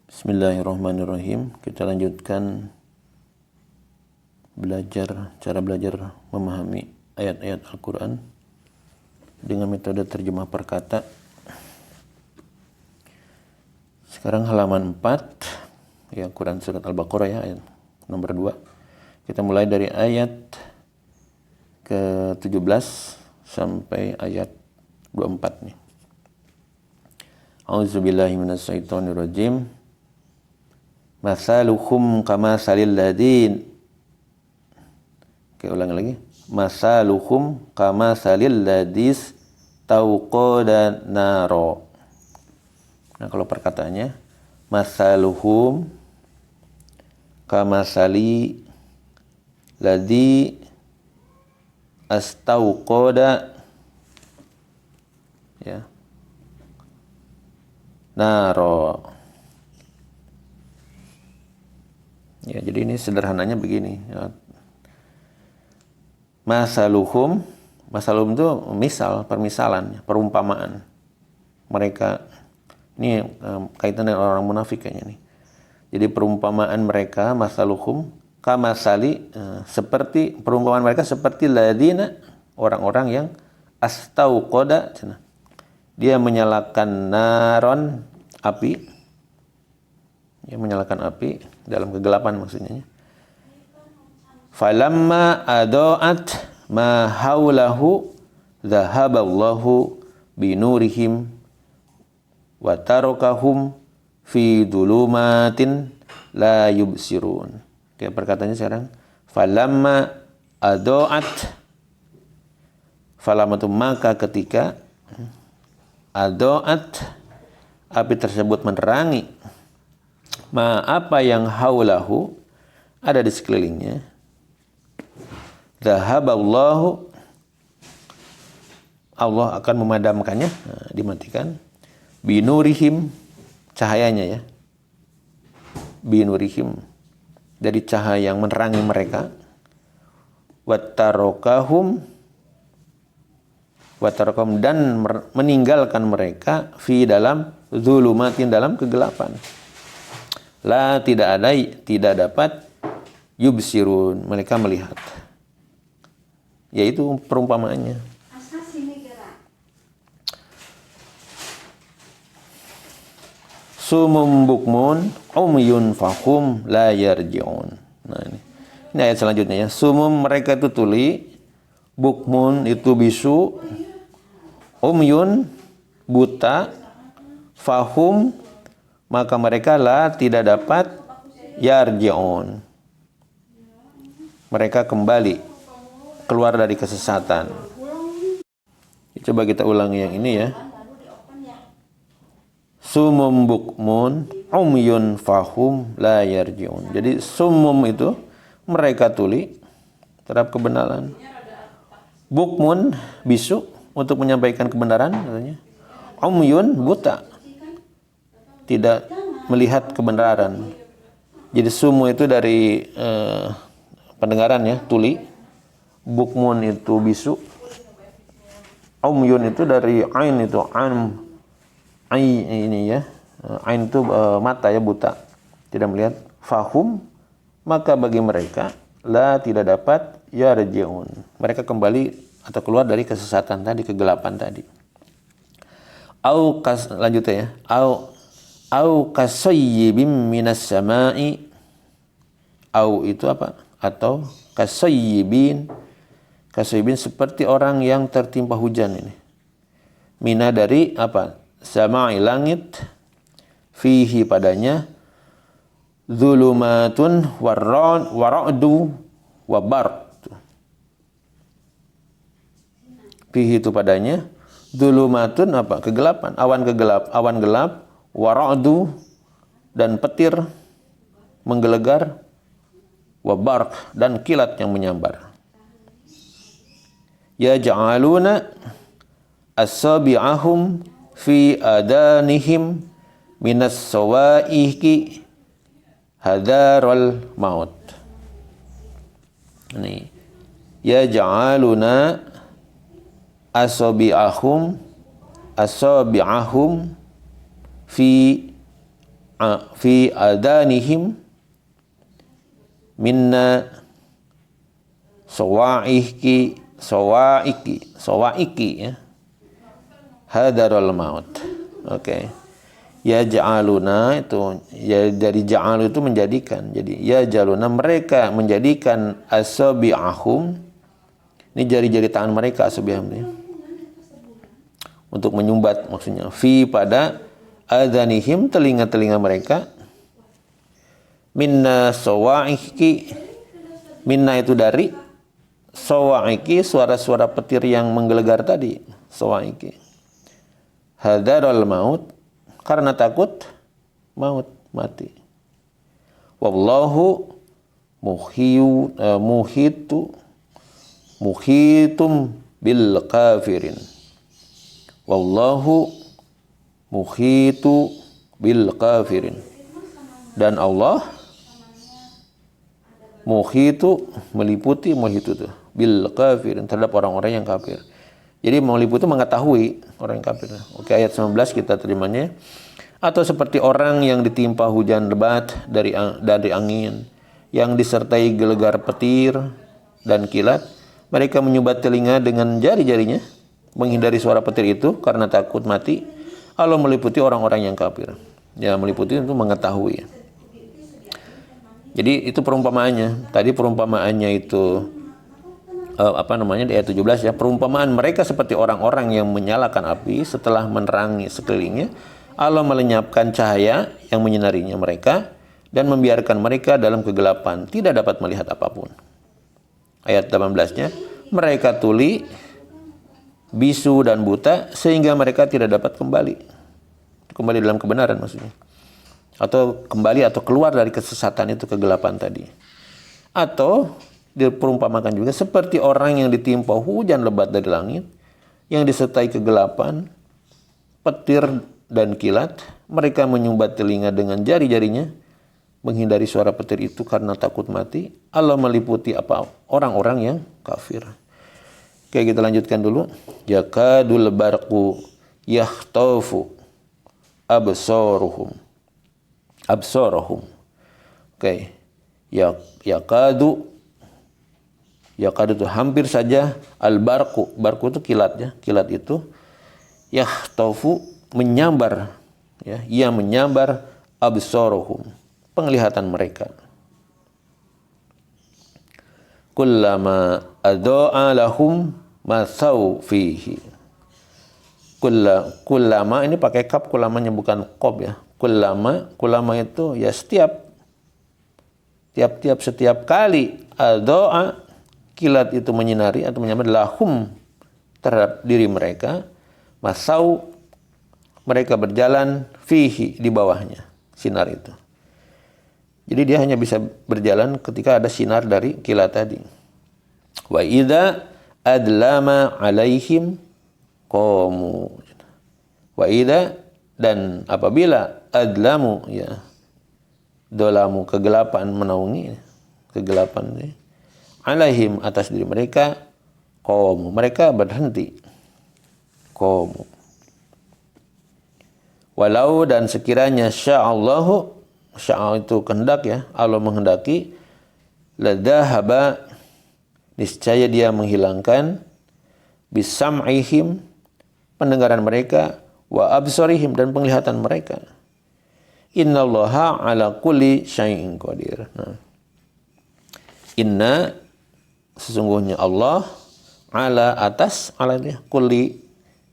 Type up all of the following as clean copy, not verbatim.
Bismillahirrahmanirrahim. Kita lanjutkan cara belajar memahami ayat-ayat Al-Quran dengan metode terjemah perkata. Sekarang halaman 4 ya, Quran surat Al-Baqarah ya, ayat nomor 2. Kita mulai dari ayat ke-17 sampai ayat 24 nih. A'udzubillahi minasyaitonirrajim. Masaluhum kamasalil ladin. Oke, ulang lagi. Masaluhum kamasalil ladis tauqada naro. Nah, kalau perkataannya masaluhum kamasali ladhi astauqada ya naro. Ya, jadi ini sederhananya begini. Ya. Masaluhum itu misal, permisalan, perumpamaan. Mereka ini kaitan dengan orang munafik kayaknya nih. Jadi perumpamaan mereka masaluhum kamasali seperti perumpamaan mereka seperti ladina, orang-orang yang astauqada, dia menyalakan naron, api. Ya, menyalakan api dalam kegelapan maksudnya. Falamma ado'at ma haulahu dhahaballahu binurihim wa tarakahum fi dhulumatin la yubsirun. Kayak perkataannya sekarang. Falamma ado'at, falamma itu maka ketika, ado'at api tersebut menerangi ma apa yang haulahu ada di sekelilingnya, dhahaballahu Allah akan memadamkannya, dimatikan, binurihim cahayanya ya, binurihim dari cahaya yang menerangi mereka, watarokahum dan meninggalkan mereka fi dalam zulumatin dalam kegelapan. La tidak dapat yubsirun mereka melihat. Yaitu perumpamaannya. Sumum bukmun umyun fahum la yarji'un. Nah ini ayat selanjutnya ya. Sumum mereka itu tuli, bukmun itu bisu, umyun buta, fahum maka mereka tidak dapat yarji'un. Mereka kembali keluar dari kesesatan. Coba kita ulang yang ini ya. Sumum bukmun umyun fahum la yarji'un. Jadi sumum itu mereka tuli terhadap kebenaran. Bukmun bisu untuk menyampaikan kebenaran katanya. Umyun buta, tidak melihat kebenaran. Jadi sumu itu dari pendengaran ya, tuli. Bukmun itu bisu. Umyun itu dari ain itu ini ya. Ain itu mata ya, buta, tidak melihat. Fahum maka bagi mereka la tidak dapat yarji'un. Mereka kembali atau keluar dari kesesatan tadi, kegelapan tadi. Lanjutnya ya. Au kasayyibim minas sama'i. Au itu apa? Atau kasayyibin seperti orang yang tertimpa hujan ini. Mina dari apa? Sama'i langit, fihi padanya, zulumatun wara'du wabar. Fihi itu padanya, zulumatun apa? Kegelapan, awan gelap, wara'du dan petir menggelegar, wabarq dan kilat yang menyambar. Yaj'aluna asabi'ahum fi adanihim minas sawa'iqi hadarul maut. Ini yaj'aluna asabi'ahum fi fi adanihim minna sawaiki ya, hadarul maut. Oke. Yaj'aluna itu ya, dari ja'alu itu menjadikan. Jadi yaj'aluna, mereka menjadikan asabi'ahum, ini jari-jari tangan mereka, asabi'ahum ya, untuk menyumbat maksudnya, fi pada adhanihim, telinga-telinga mereka, minna sawaiki, minna itu dari, sawaiki suara-suara petir yang menggelegar tadi, sawaiki, hadarul maut, karena takut maut, mati. Wallahu muhitum bil kafirin. Wallahu muhitu bil kafirin. Dan Allah muhitu, meliputi, muhitu tuh bil kafirin, terhadap orang-orang yang kafir. Jadi meliputi mengetahui orang yang kafir. Oke, ayat 19 kita terimanya. Atau seperti orang yang ditimpa hujan lebat dari angin, yang disertai gelegar petir dan kilat, mereka menyumbat telinga dengan jari-jarinya menghindari suara petir itu karena takut mati. Allah meliputi orang-orang yang kafir. Ya, meliputi itu mengetahui. Jadi itu perumpamaannya. Tadi perumpamaannya itu di ayat 17 ya, perumpamaan mereka seperti orang-orang yang menyalakan api setelah menerangi sekelilingnya. Allah melenyapkan cahaya yang menyinarinya mereka dan membiarkan mereka dalam kegelapan, tidak dapat melihat apapun. Ayat 18-nya, mereka tuli, bisu dan buta sehingga mereka tidak dapat kembali dalam kebenaran maksudnya, atau kembali atau keluar dari kesesatan itu, kegelapan tadi. Atau diperumpamakan juga seperti orang yang ditimpa hujan lebat dari langit yang disertai kegelapan, petir dan kilat, mereka menyumbat telinga dengan jari-jarinya menghindari suara petir itu karena takut mati. Allah meliputi orang-orang yang kafir. Oke, kita lanjutkan dulu. Yakadul barqu yakhtafu absaruhum. Oke. Yakadu itu hampir saja, al-barqu itu kilatnya, kilat itu yakhtafu, menyambar ya, ia menyambar absaruhum, penglihatan mereka. Kullama adza'a lahum masau fihi. Kullama ini pakai kaf, kulamanya bukan qab ya. Kullama itu ya setiap kali adza'a, kilat itu menyinari atau menyambar, lahum, terhadap diri mereka, masau, mereka berjalan, fihi, di bawahnya sinar itu. Jadi dia hanya bisa berjalan ketika ada sinar dari kilat tadi. Wa idza adlama alaihim qamu. Wa idza, dan apabila adlamu ya, dolamu, kegelapan, menaungi kegelapan, alaihim, atas diri mereka, qamu, mereka berhenti, qamu. Walau, dan sekiranya sya'allahu, sya'a itu kehendak ya, Allah menghendaki, ladahaba, niscaya dia menghilangkan, bisam'ihim, pendengaran mereka, wa absarihim, dan penglihatan mereka. Innallaha ala kulli syai'in qadir. Nah, inna, sesungguhnya Allah, ala, atas, ala ini kulli,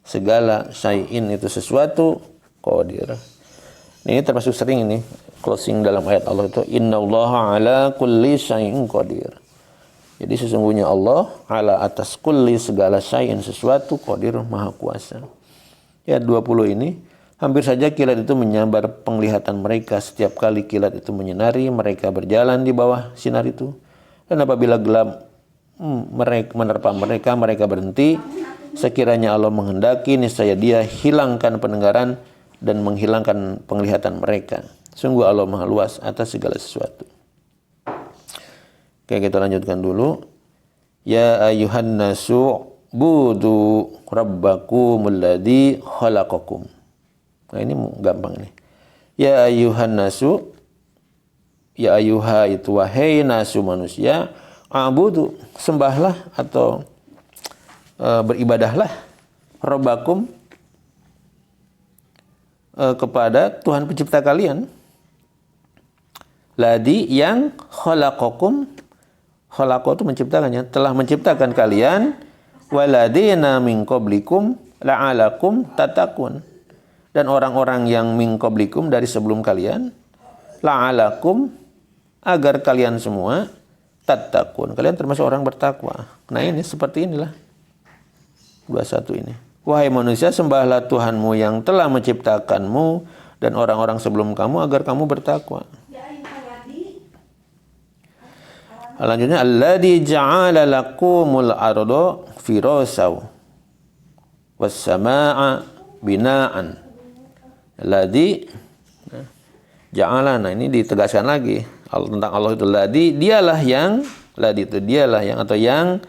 segala, syai'in itu sesuatu, qadir. Ini termasuk sering ini closing dalam ayat Allah itu, innallaha ala kulli syai'in qadir. Jadi sesungguhnya Allah ala, atas, kulli, segala, syai'in sesuatu, qadir, maha kuasa. Ya, 20 ini hampir saja kilat itu menyambar penglihatan mereka. Setiap kali kilat itu menyinari, mereka berjalan di bawah sinar itu. Dan apabila gelap menerpa mereka, mereka berhenti. Sekiranya Allah menghendaki, niscaya dia hilangkan pendengaran dan menghilangkan penglihatan mereka. Sungguh Allah maha luas atas segala sesuatu. Oke, kita lanjutkan dulu. Ya ayuhan nasu budu rabbakumul ladzi khalaqakum. Nah, ini gampang nih. Ya ayuhan nasu, ya ayuha itu wahai nasu manusia, abudu sembahlah atau beribadahlah Rabbakum kepada Tuhan pencipta kalian. Ladi yang khalaqakum, khalaqa itu menciptakannya, telah menciptakan kalian, waladina min qablikum la'alakum tatakun, dan orang-orang yang min qablikum dari sebelum kalian, la'alakum agar kalian semua tatakun, kalian termasuk orang bertakwa. Nah ini seperti inilah 21 ini. Wahai manusia, sembahlah Tuhanmu yang telah menciptakanmu dan orang-orang sebelum kamu agar kamu bertakwa. Selanjutnya, alladzi ja'ala lakumul arda firasau was samaa binaan. Alladzi ja'ala, nah ini ditegaskan lagi tentang Allah itu alladzi, dialah yang, alladzi itu dialah yang, atau yang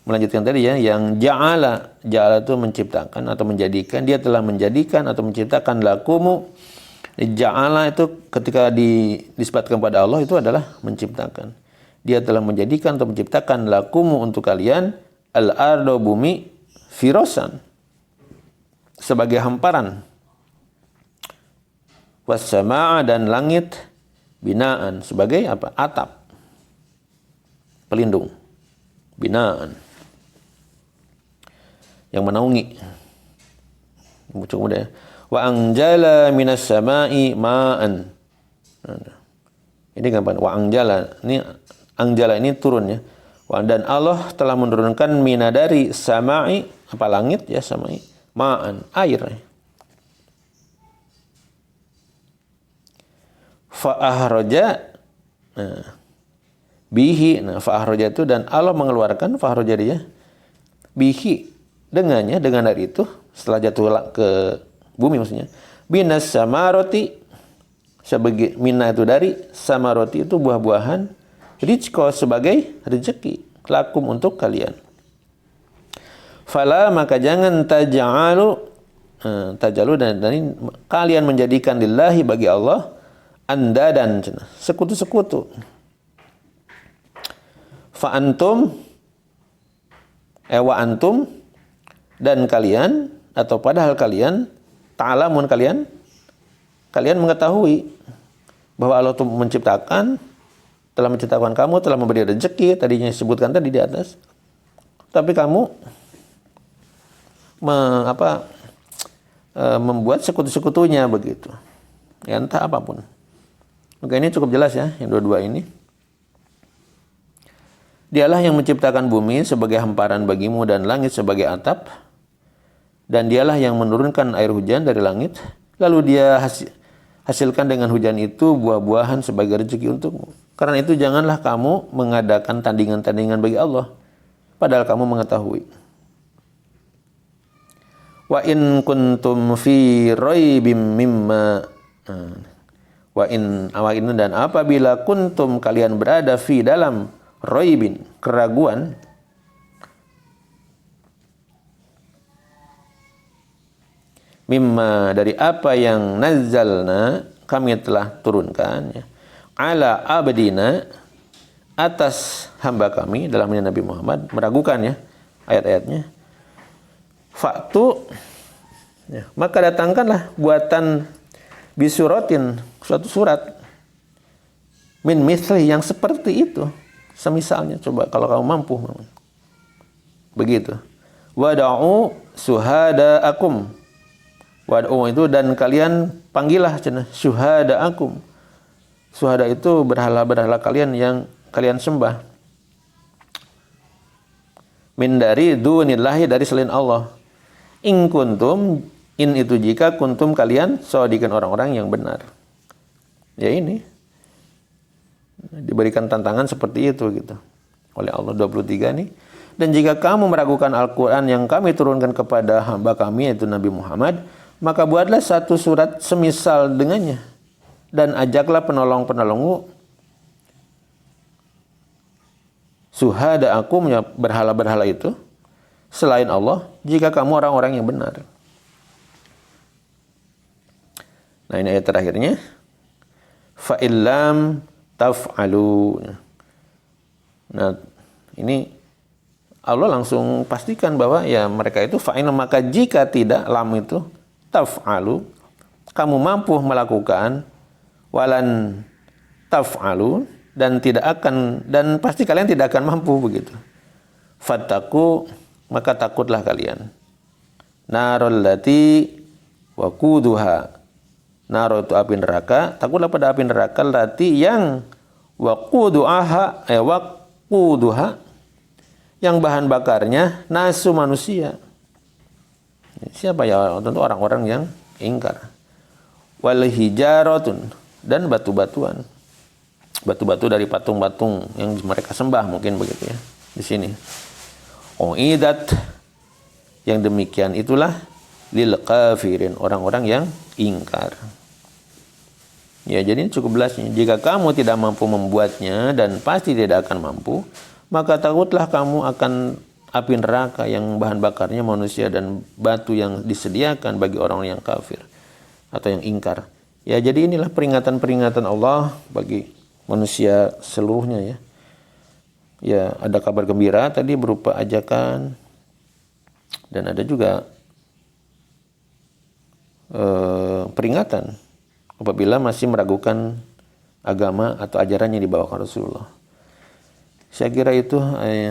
melanjutkan tadi ya, yang ja'ala itu menciptakan atau menjadikan, dia telah menjadikan atau menciptakan lakumu. Ja'ala itu ketika disebutkan pada Allah itu adalah menciptakan. Dia telah menjadikan atau menciptakan lakumu untuk kalian al-ardo bumi firosan sebagai hamparan, was-samaa dan langit binaan sebagai apa? Atap pelindung, binaan yang menaungi. Cukup mudah ya. Wa anjala minas samai ma'an. Ini gampang. Wa anjala, ini anjala ini turun ya. Dan Allah telah menurunkan mina dari samai, apa langit ya, samai, ma'an, air. Fa ahraja, bihi, fa ahraja itu, dan Allah mengeluarkan, fa ahraja dia bihi dengannya, dengan air itu setelah jatuh ke bumi maksudnya, binas samaroti, sebagai mina itu dari samaroti itu buah-buahan, rizqo sebagai rezeki, lakum untuk kalian. Fala maka jangan tajalu dan kalian menjadikan lillahi bagi Allah anda dan sekutu-sekutu. Fa antum wa antum, dan kalian, atau padahal kalian, ta'lamun kalian mengetahui bahwa Allah itu telah menciptakan kamu, telah memberi rezeki, tadinya disebutkan tadi di atas. Tapi kamu membuat sekutu-sekutunya begitu. Ya entah apapun. Oke, ini cukup jelas ya, yang dua-dua ini. Dialah yang menciptakan bumi sebagai hamparan bagimu dan langit sebagai atap. Dan dialah yang menurunkan air hujan dari langit. Lalu dia hasilkan dengan hujan itu buah-buahan sebagai rezeki untukmu. Karena itu janganlah kamu mengadakan tandingan-tandingan bagi Allah, padahal kamu mengetahui. Wa in kuntum fi raibim mimma dan apabila kuntum kalian berada fi dalam raibin, keraguan, mimma dari apa yang nazzalna kami telah turunkan ya, ala abdina atas hamba kami, dalam Nabi Muhammad, meragukan ya ayat-ayatnya. Faktu ya, maka datangkanlah buatan bisuratin, suatu surat, min mithli yang seperti itu, semisalnya, coba kalau kamu mampu begitu. Wada'u suhada'akum, wad'u itu, dan kalian panggillah syuhada'akum. Syuhada itu berhala-berhala kalian yang kalian sembah. Min dari dunillahi, dari selain Allah. In kuntum, in itu jika kuntum kalian shodiqin, orang-orang yang benar. Ya ini diberikan tantangan seperti itu gitu oleh Allah 23 nih. Dan jika kamu meragukan Al-Quran yang kami turunkan kepada hamba kami yaitu Nabi Muhammad, maka buatlah satu surat semisal dengannya dan ajaklah penolong-penolongmu, suhada'akum, ya berhala-berhala itu selain Allah, jika kamu orang-orang yang benar. Nah, ini ayat terakhirnya. Fa illam taf'alu. Nah, ini Allah langsung pastikan bahwa ya mereka itu fa'in, maka jika tidak, lam itu taf'alu, kamu mampu melakukan, walan taf'alu, dan tidak akan, dan pasti kalian tidak akan mampu begitu. Fattaku, maka takutlah kalian. Narul lati waquduha. Naro itu api neraka, takutlah pada api neraka lati yang waquduha, waquduha, yang bahan bakarnya nasu manusia. Siapa ya? Tentu orang-orang yang ingkar. Wal hijaratun, dan batu-batuan. Batu-batu dari patung-patung yang mereka sembah, mungkin begitu ya. Di sini. Uidat, yang demikian itulah lil kafirin, orang-orang yang ingkar. Ya, jadi cukup jelasnya. Jika kamu tidak mampu membuatnya dan pasti tidak akan mampu, maka takutlah kamu akan api neraka yang bahan bakarnya manusia dan batu yang disediakan bagi orang yang kafir atau yang ingkar. Ya, jadi inilah peringatan-peringatan Allah bagi manusia seluruhnya ya. Ya, ada kabar gembira tadi berupa ajakan, dan ada juga peringatan apabila masih meragukan agama atau ajaran yang dibawakan Rasulullah. Saya kira itu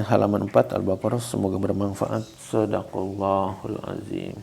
halaman 4 Al-Baqarah. Semoga bermanfaat. Shadaqallahul azim.